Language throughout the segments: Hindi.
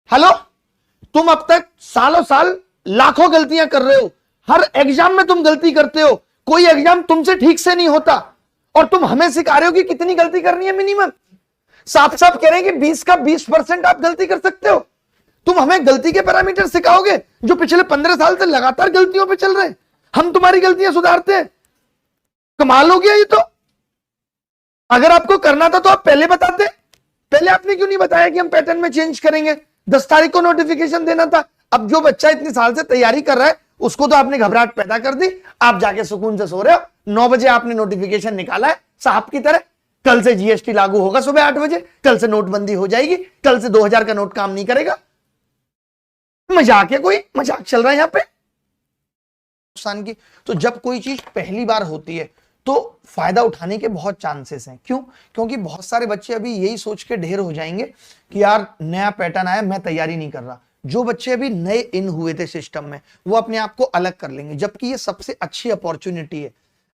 हेलो, तुम अब तक सालों साल लाखों गलतियां कर रहे हो, हर एग्जाम में तुम गलती करते हो, कोई एग्जाम तुमसे ठीक से नहीं होता और तुम हमें सिखा रहे हो कि कितनी गलती करनी है मिनिमम। साफ साफ कह रहे हैं कि 20 का 20% आप गलती कर सकते हो। तुम हमें गलती के पैरामीटर सिखाओगे जो पिछले 15 साल से लगातार गलतियों पे चल रहे हैं। हम तुम्हारी गलतियां सुधारते हैं, कमाल हो गया ये तो। अगर आपको करना था तो आप पहले बताते, पहले आपने क्यों नहीं बताया कि हम पैटर्न में चेंज करेंगे? 10 तारीख को नोटिफिकेशन देना था। अब जो बच्चा इतनी साल से तैयारी कर रहा है उसको तो आपने घबराहट पैदा कर दी, आप जाके सुकून से सो रहे हो। 9 बजे आपने नोटिफिकेशन निकाला है साहब की तरह, कल से जीएसटी लागू होगा सुबह 8 बजे, कल से नोटबंदी हो जाएगी, कल से 2000 का नोट काम नहीं करेगा। मजाक है, कोई मजाक चल रहा है यहां पे नुकसान की। तो जब कोई चीज पहली बार होती है तो फायदा उठाने के बहुत चांसेस हैं। क्यों? क्योंकि बहुत सारे बच्चे अभी यही सोच के ढेर हो जाएंगे कि यार नया पैटर्न आया, मैं तैयारी नहीं कर रहा। जो बच्चे अभी नए इन हुए थे सिस्टम में वो अपने आप को अलग कर लेंगे, जबकि ये सबसे अच्छी अपॉर्चुनिटी है।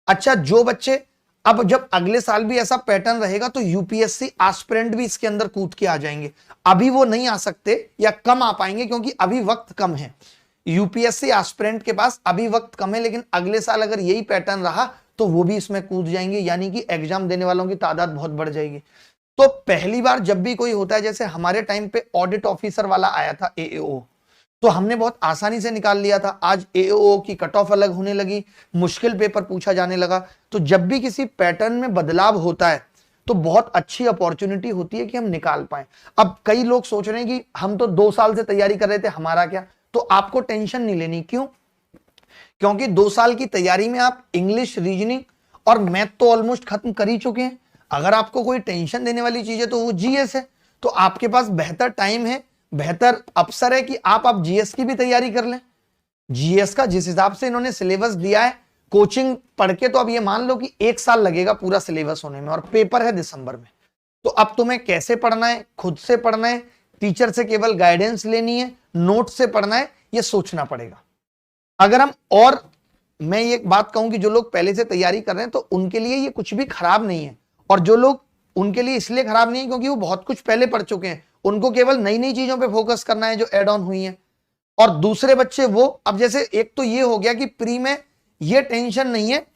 अच्छा, जो बच्चे अब जब अगले साल भी ऐसा पैटर्न रहेगा तो यूपीएससी एस्पिरेंट भी इसके अंदर कूद के आ जाएंगे। अभी वो नहीं आ सकते या कम आ पाएंगे क्योंकि अभी वक्त कम है। यूपीएससी एस्पिरेंट के पास अभी वक्त कम है, लेकिन अगले साल अगर यही पैटर्न रहा तो वो भी इसमें कूद जाएंगे, यानी कि एग्जाम देने वालों की तादाद बहुत बढ़ जाएगी। तो पहली बार जब भी कोई होता है, जैसे हमारे टाइम पे ऑडिट ऑफिसर वाला आया था एएओ, तो हमने बहुत आसानी से निकाल लिया था। आज एओ की कट ऑफ अलग होने लगी, मुश्किल पेपर पूछा जाने लगा। तो जब भी किसी पैटर्न में बदलाव होता है तो बहुत अच्छी अपॉर्चुनिटी होती है कि हम निकाल पाए। अब कई लोग सोच रहे हैं कि हम तो 2 साल से तैयारी कर रहे थे, हमारा क्या? तो आपको टेंशन नहीं लेनी। क्यों? क्योंकि 2 साल की तैयारी में आप इंग्लिश, रीजनिंग और मैथ तो ऑलमोस्ट खत्म कर ही चुके हैं। अगर आपको कोई टेंशन देने वाली चीज है तो वो जीएस है। तो आपके पास बेहतर टाइम है, बेहतर अवसर है कि आप जीएस की भी तैयारी कर लें। जीएस का जिस हिसाब से इन्होंने सिलेबस दिया है, कोचिंग पढ़ के तो अब ये मान लो कि 1 साल लगेगा पूरा सिलेबस होने में, और पेपर है दिसंबर में। तो अब तुम्हें कैसे पढ़ना है, खुद से पढ़ना है, टीचर से केवल गाइडेंस लेनी है, नोट से पढ़ना है, ये सोचना पड़ेगा। अगर हम, और मैं ये बात कहूं कि जो लोग पहले से तैयारी कर रहे हैं तो उनके लिए ये कुछ भी खराब नहीं है, और जो लोग, उनके लिए इसलिए खराब नहीं है क्योंकि वो बहुत कुछ पहले पढ़ चुके हैं, उनको केवल नई नई चीजों पे फोकस करना है जो एड ऑन हुई है। और दूसरे बच्चे वो, अब जैसे एक तो ये हो गया कि प्री में ये टेंशन नहीं है